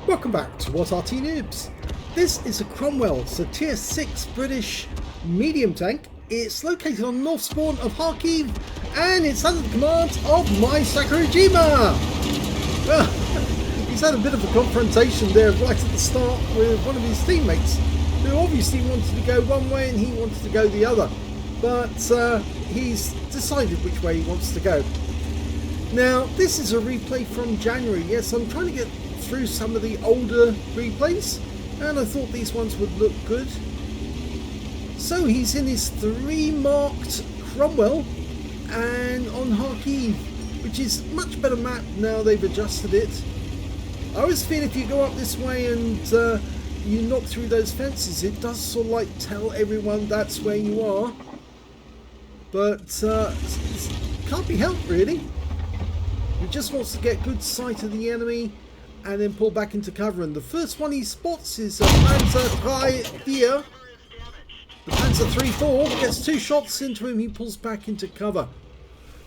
Welcome back to What Arty Noobs. This is a Cromwell, it's a tier 6 British medium tank. It's located on north spawn of Kharkov and it's under the command of my Sakurajima. Well, he's had a bit of a confrontation there right at the start with one of his teammates who obviously wanted to go one way and he wanted to go the other. But he's decided which way he wants to go. Now, this is a replay from January. Yes, I'm trying to get through some of the older replays and I thought these ones would look good. So he's in his 3 marked Cromwell and on Kharkov, which is a much better map now they've adjusted it. I always feel if you go up this way and you knock through those fences, it does sort of like tell everyone that's where you are. But it can't be helped really. He just wants to get good sight of the enemy and then pull back into cover. And the first one he spots is a Panzer III. The Panzer III gets 2 shots into him. He pulls back into cover.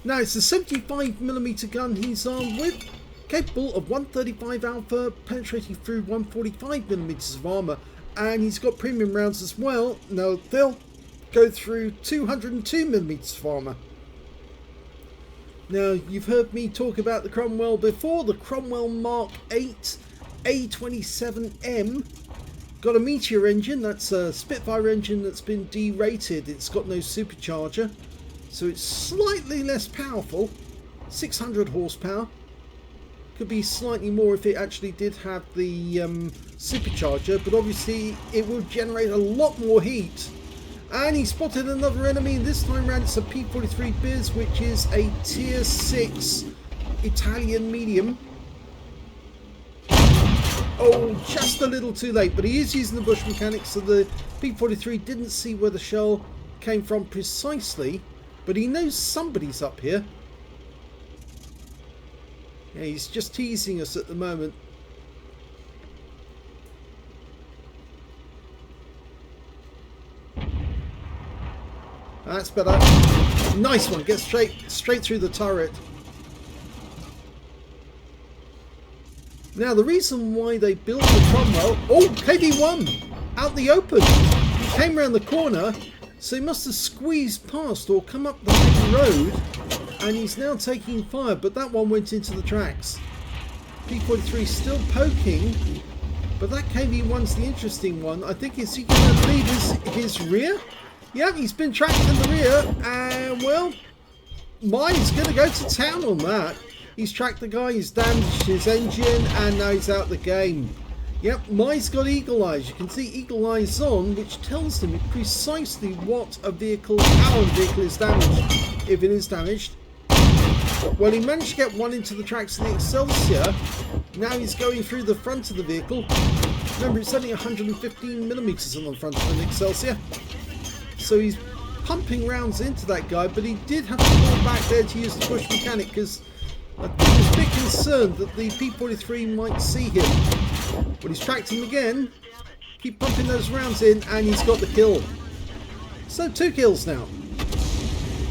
Now it's a 75mm gun he's armed with, capable of 135 alpha, penetrating through 145mm of armour, and he's got premium rounds as well. Now they'll go through 202mm of armour. Now, you've heard me talk about the Cromwell before. The Cromwell Mark 8 A27M got a Meteor engine. That's a Spitfire engine that's been derated. It's got no supercharger, so it's slightly less powerful. 600 horsepower. Could be slightly more if it actually did have the supercharger, but obviously it will generate a lot more heat. And he spotted another enemy, and this time around it's a P43 Biz, which is a tier 6 Italian medium. Oh, just a little too late, but he is using the bush mechanics, so the P43 didn't see where the shell came from precisely, but he knows somebody's up here. Yeah, he's just teasing us at the moment. That's better. Nice one. Gets straight through the turret. Now the reason why they built the Cromwell... Oh, KV1! Out the open! He came around the corner, so he must have squeezed past or come up the main road, and he's now taking fire, but that one went into the tracks. P43 still poking, but that KV1's the interesting one. I think is he going to leave his rear? Yeah, he's been tracked in the rear, and well, mine's going to go to town on that. He's tracked the guy, he's damaged his engine, and now he's out the game. Yep, mine's got eagle eyes. You can see eagle eyes on, which tells him precisely what a vehicle, how a vehicle is damaged, if it is damaged. Well, he managed to get one into the tracks of the Excelsior. Now he's going through the front of the vehicle. Remember, it's only 115mm on the front of an Excelsior. So he's pumping rounds into that guy, but he did have to fall back there to use the push mechanic because I think he was a bit concerned that the P43 might see him. But he's tracked him again. Keep pumping those rounds in, and he's got the kill. So 2 kills now.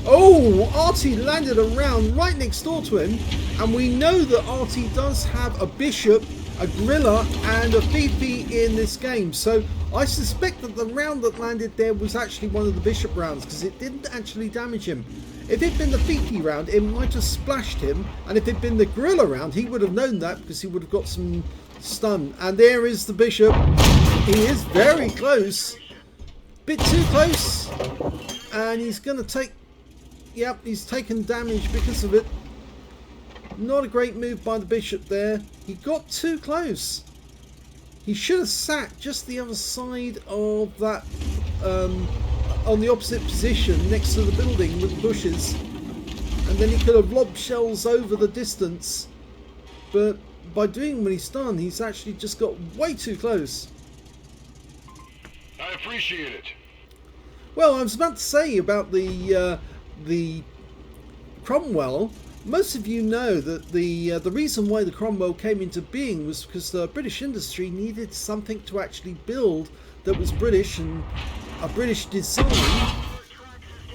Oh, Arty landed a round right next door to him, and we know that Arty does have a Bishop, a Grilla, and a Fifi in this game. So I suspect that the round that landed there was actually one of the Bishop rounds, because it didn't actually damage him. If it'd been the Fifi round, it might have splashed him, and if it'd been the Grilla round, he would have known that because he would have got some stun. And there is the Bishop. He is very close. Bit too close. And he's going to take... Yep, he's taken damage because of it. Not a great move by the Bishop there. He got too close. He should have sat just the other side of that, on the opposite position next to the building with the bushes, and then he could have lobbed shells over the distance. But by doing what he's done, he's actually just got way too close. I appreciate it. Well, I was about to say about the Cromwell. Most of you know that the reason why the Cromwell came into being was because the British industry needed something to actually build that was British and a British design,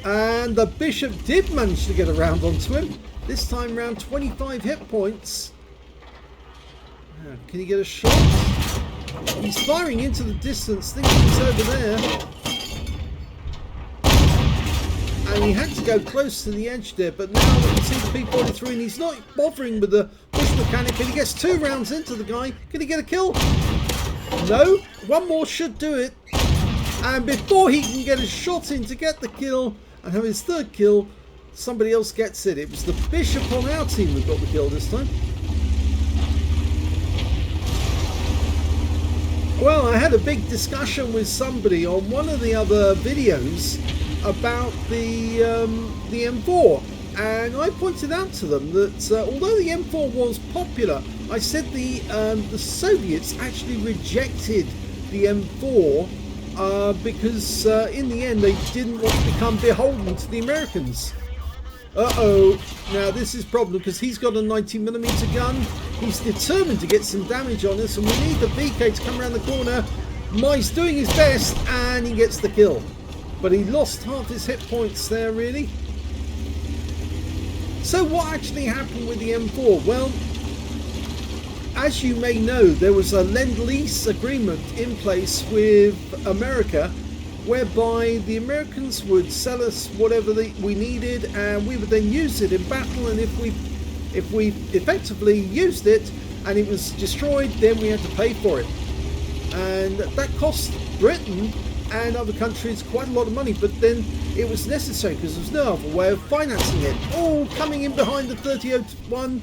and the Bishop did manage to get around onto him. This time round 25 hit points, Can he get a shot? He's firing into the distance, thinking he's over there. And he had to go close to the edge there, but now we can see the P-43 and he's not bothering with the bush mechanic, and he gets 2 rounds into the guy. Can he get a kill? No. One more should do it. And before he can get a shot in to get the kill and have his 3rd kill, somebody else gets it. It was the Bishop on our team that got the kill this time. Well, I had a big discussion with somebody on one of the other videos about the M4, and I pointed out to them that although the M4 was popular, I said the Soviets actually rejected the M4 because in the end they didn't want to become beholden to the Americans. Uh-oh, now this is a problem because he's got a 90mm gun. He's determined to get some damage on us, and we need the VK to come around the corner. Mai's doing his best and he gets the kill. But he lost half his hit points there, really. So what actually happened with the M4? Well, as you may know, there was a Lend-Lease agreement in place with America, whereby the Americans would sell us whatever we needed, and we would then use it in battle. And if we effectively used it and it was destroyed, then we had to pay for it, and that cost Britain and other countries quite a lot of money, but then it was necessary because there was no other way of financing it. Oh, coming in behind the 3001.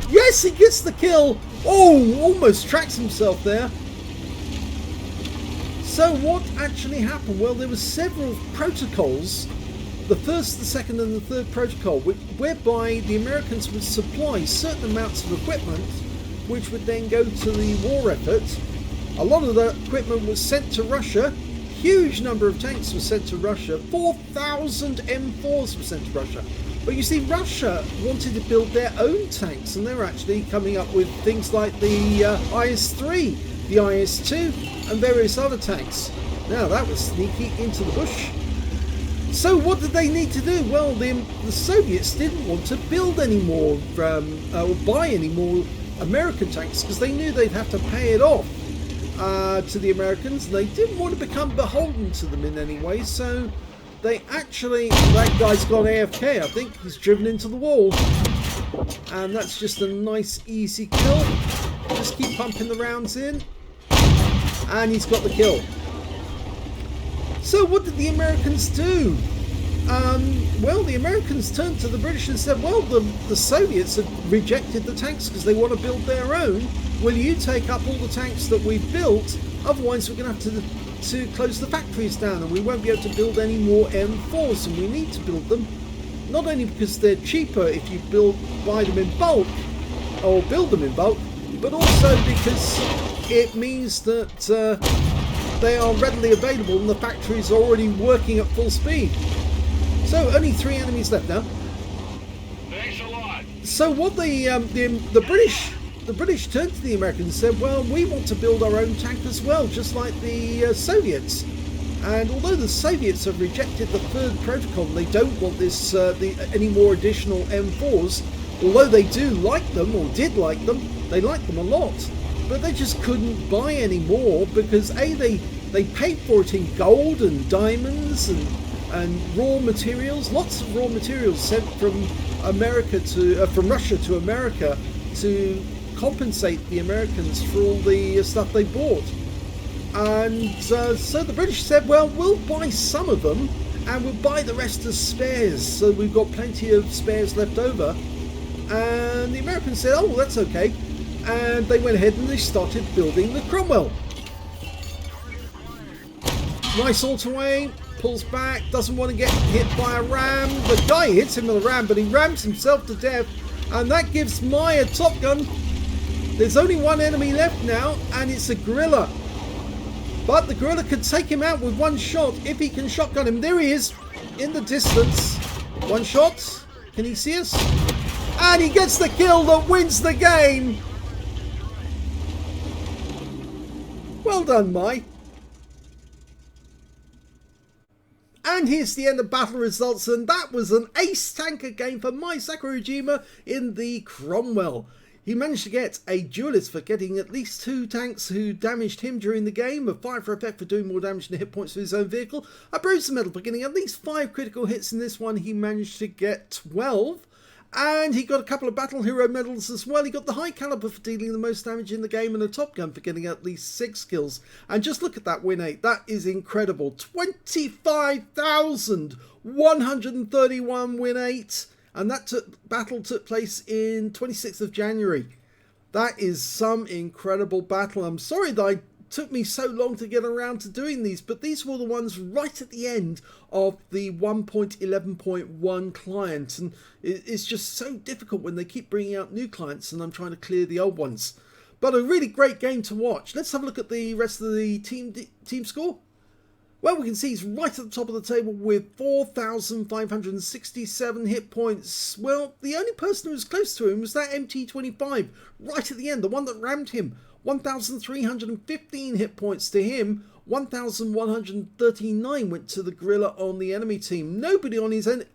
Yes, he gets the kill. Oh, almost tracks himself there. So what actually happened? Well, there were several protocols, the 1st, the 2nd and the 3rd protocol, whereby the Americans would supply certain amounts of equipment which would then go to the war effort. A lot of the equipment was sent to Russia. Huge number of tanks were sent to Russia. 4,000 M4s were sent to Russia. But you see, Russia wanted to build their own tanks, and they were actually coming up with things like the IS-3, the IS-2, and various other tanks. Now that was sneaky into the bush. So what did they need to do? Well, the Soviets didn't want to build any more or buy any more American tanks because they knew they'd have to pay it off to the Americans. They didn't want to become beholden to them in any way, so they actually, that guy's gone AFK, I think. He's driven into the wall, and that's just a nice easy kill. Just keep pumping the rounds in, and he's got the kill. So what did the Americans do? Well, the Americans turned to the British and said, well, the Soviets have rejected the tanks because they want to build their own. Will you take up all the tanks that we've built? Otherwise, we're going to have to close the factories down, and we won't be able to build any more M4s, and we need to build them. Not only because they're cheaper if you buy them in bulk, or build them in bulk, but also because it means that they are readily available and the factories are already working at full speed. So only 3 enemies left now. Thanks a lot. So what the British turned to the Americans and said, well, we want to build our own tank as well, just like the Soviets. And although the Soviets have rejected the 3rd protocol, they don't want this any more additional M4s. Although they do like them, or did like them, they like them a lot. But they just couldn't buy any more because they paid for it in gold and diamonds and raw materials, lots of raw materials sent from from Russia to America to compensate the Americans for all the stuff they bought. And so the British said, well, we'll buy some of them and we'll buy the rest as spares, so we've got plenty of spares left over. And the Americans said, oh, well, that's okay. And they went ahead and they started building the Cromwell. Nice auto-aim, pulls back, doesn't want to get hit by a ram. The guy hits him with a ram, but he rams himself to death, and that gives Mai a top gun. There's only one enemy left now, and it's a gorilla. But the gorilla could take him out with one shot if he can shotgun him. There he is, in the distance. One shot. Can he see us? And he gets the kill that wins the game. Well done, Mai. And here's the end of battle results, and that was an ace tanker game for Mai Sakurajima in the Cromwell. He managed to get a duelist for getting at least 2 tanks who damaged him during the game, a fire for effect for doing more damage than the hit points to his own vehicle, a bruiser medal for getting at least 5 critical hits in this one. He managed to get 12. And he got a couple of battle hero medals as well. He got the high caliber for dealing the most damage in the game, and a top gun for getting at least 6 kills. And just look at that win 8. That is incredible. 25,131 win 8. And that battle took place in 26th of January. That is some incredible battle. I'm sorry that it took me so long to get around to doing these, but these were the ones right at the end of the 1.11.1 client. And it's just so difficult when they keep bringing out new clients and I'm trying to clear the old ones. But a really great game to watch. Let's have a look at the rest of the team score. Well, we can see he's right at the top of the table with 4,567 hit points. Well, the only person who was close to him was that MT25 right at the end, the one that rammed him. 1,315 hit points to him. 1,139 went to the gorilla on the enemy team. Nobody on the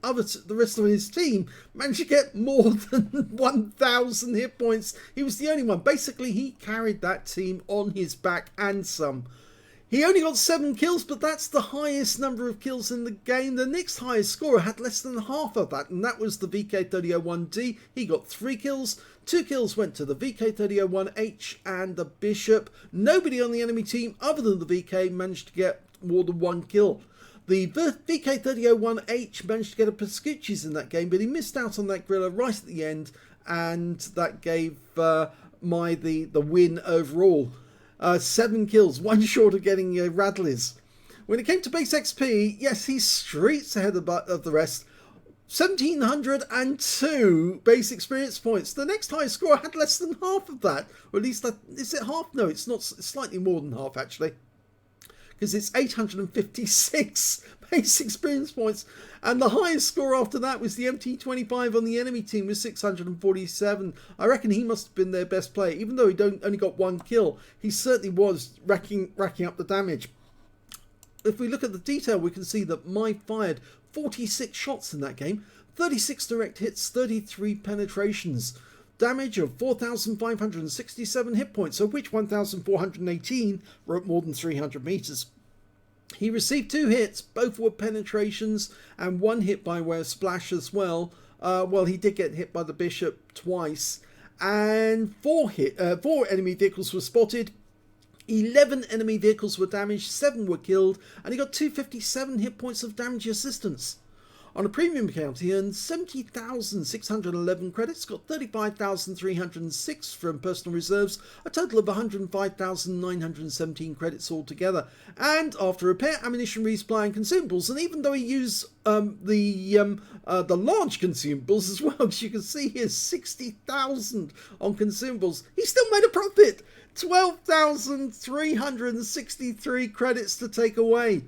rest of his team managed to get more than 1,000 hit points. He was the only one. Basically, he carried that team on his back and some. He only got 7 kills, but that's the highest number of kills in the game. The next highest scorer had less than half of that, and that was the VK3001D. He got 3 kills. 2 kills went to the VK3001H and the Bishop. Nobody on the enemy team other than the VK managed to get more than 1 kill. The VK3001H managed to get a Pascucci's in that game, but he missed out on that gorilla right at the end, and that gave the win overall. 7 kills, 1 short of getting Radleys. When it came to base XP, yes, he's streets ahead of the rest. 1,702 base experience points. The next highest scorer had less than half of that. Or at least, is it half? No, it's not. It's slightly more than half, actually. Because it's 856 base experience points. And the highest score after that was the MT25 on the enemy team with 647. I reckon he must have been their best player. Even though he only got 1 kill, he certainly was racking up the damage. If we look at the detail, we can see that Mai fired 46 shots in that game, 36 direct hits, 33 penetrations, damage of 4,567 hit points, of which 1,418 were at more than 300 meters. He received 2 hits, both were penetrations, and 1 hit by way of splash as well. Well, he did get hit by the Bishop twice, and 4 enemy vehicles were spotted. 11 enemy vehicles were damaged, 7 were killed, and he got 257 hit points of damage assistance. On a premium account, he earned 70,611 credits, got 35,306 from personal reserves, a total of 105,917 credits altogether. And after repair, ammunition, resupply, and consumables, and even though he used the large consumables as well, as you can see here, 60,000 on consumables, he still made a profit. 12,363 credits to take away.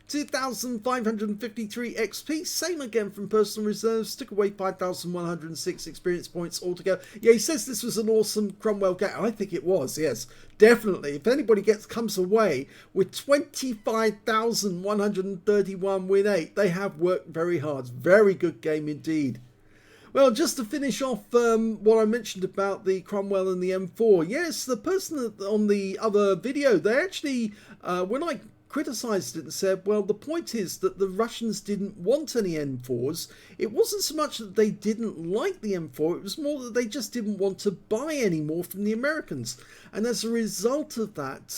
2,553 XP, same again from personal reserves, took away 5,106 experience points altogether. Yeah, he says this was an awesome Cromwell game. I think it was, yes, definitely. If anybody comes away with 25,131 win 8, they have worked very hard. Very good game indeed. Well, just to finish off what I mentioned about the Cromwell and the M4, yes, the person on the other video, they actually, when I criticised it and said, well, the point is that the Russians didn't want any M4s. It wasn't so much that they didn't like the M4, it was more that they just didn't want to buy any more from the Americans. And as a result of that,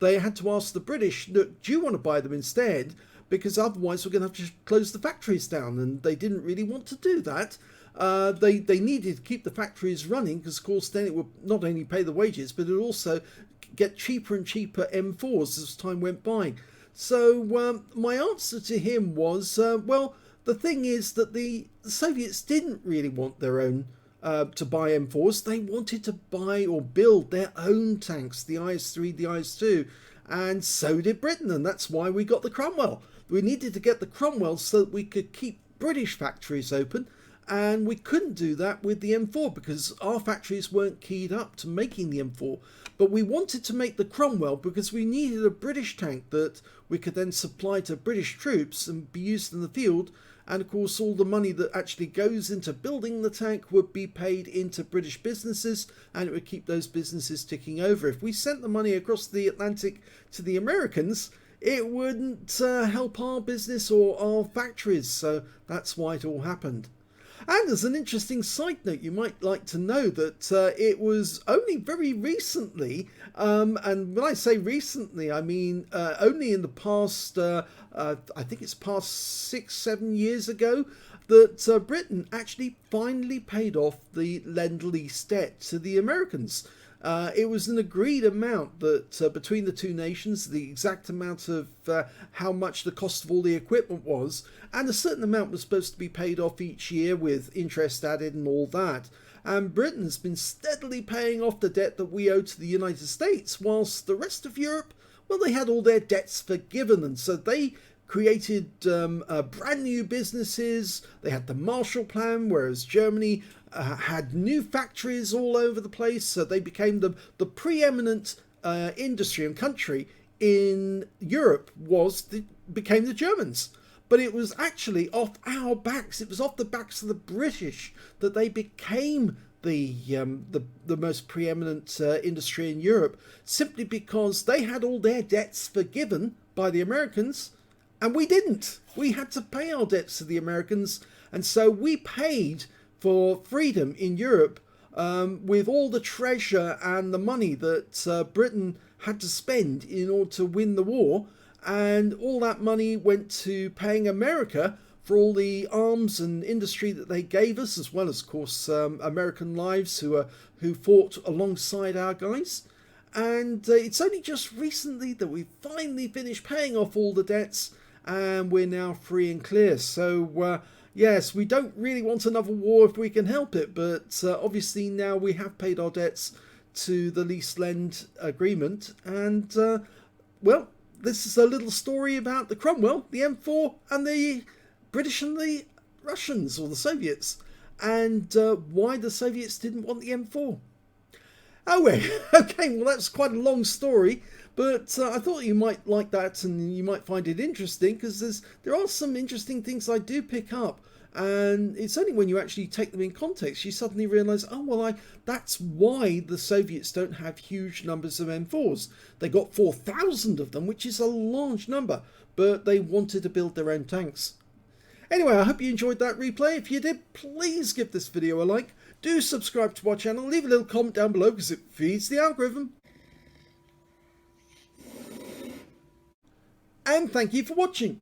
they had to ask the British, look, do you want to buy them instead? Because otherwise we're going to have to close the factories down, and they didn't really want to do that. They needed to keep the factories running because, of course, then it would not only pay the wages, but it would also get cheaper and cheaper M4s as time went by. So my answer to him was, well, the thing is that the Soviets didn't really want their own to buy M4s. They wanted to buy or build their own tanks, the IS-3, the IS-2, and so did Britain, and that's why we got the Cromwell. We needed to get the Cromwell so that we could keep British factories open, and we couldn't do that with the M4 because our factories weren't keyed up to making the M4. But we wanted to make the Cromwell because we needed a British tank that we could then supply to British troops and be used in the field, and of course all the money that actually goes into building the tank would be paid into British businesses, and it would keep those businesses ticking over. If we sent the money across the Atlantic to the Americans, it wouldn't help our business or our factories, so that's why it all happened. And as an interesting side note, you might like to know that it was only very recently, and when I say recently, I mean only in the past, I think it's past 6-7 years ago, that Britain actually finally paid off the Lend-Lease debt to the Americans. It was an agreed amount that between the two nations, the exact amount of how much the cost of all the equipment was, and a certain amount was supposed to be paid off each year with interest added and all that. And Britain's been steadily paying off the debt that we owe to the United States, whilst the rest of Europe, well, they had all their debts forgiven, and so they created brand new businesses. They had the Marshall Plan, whereas Germany had new factories all over the place, so they became the preeminent industry and country in Europe became the Germans. But it was actually off our backs, it was off the backs of the British that they became the most preeminent industry in Europe, simply because they had all their debts forgiven by the Americans, and we didn't. We had to pay our debts to the Americans, and so we paid for freedom in Europe with all the treasure and the money that Britain had to spend in order to win the war. And all that money went to paying America for all the arms and industry that they gave us, as well as, of course, American lives who fought alongside our guys. And it's only just recently that we finally finished paying off all the debts, and we're now free and clear. So yes, we don't really want another war if we can help it, but obviously now we have paid our debts to the lease-lend agreement, and well, this is a little story about the Cromwell, the M4, and the British and the Russians, or the Soviets, and why the Soviets didn't want the M4. Oh, well, okay, well, that's quite a long story, but I thought you might like that and you might find it interesting, because there are some interesting things I do pick up, and it's only when you actually take them in context you suddenly realise, oh, well, that's why the Soviets don't have huge numbers of M4s. They got 4,000 of them, which is a large number, but they wanted to build their own tanks. Anyway, I hope you enjoyed that replay. If you did, please give this video a like. Do subscribe to our channel. Leave a little comment down below because it feeds the algorithm. And thank you for watching.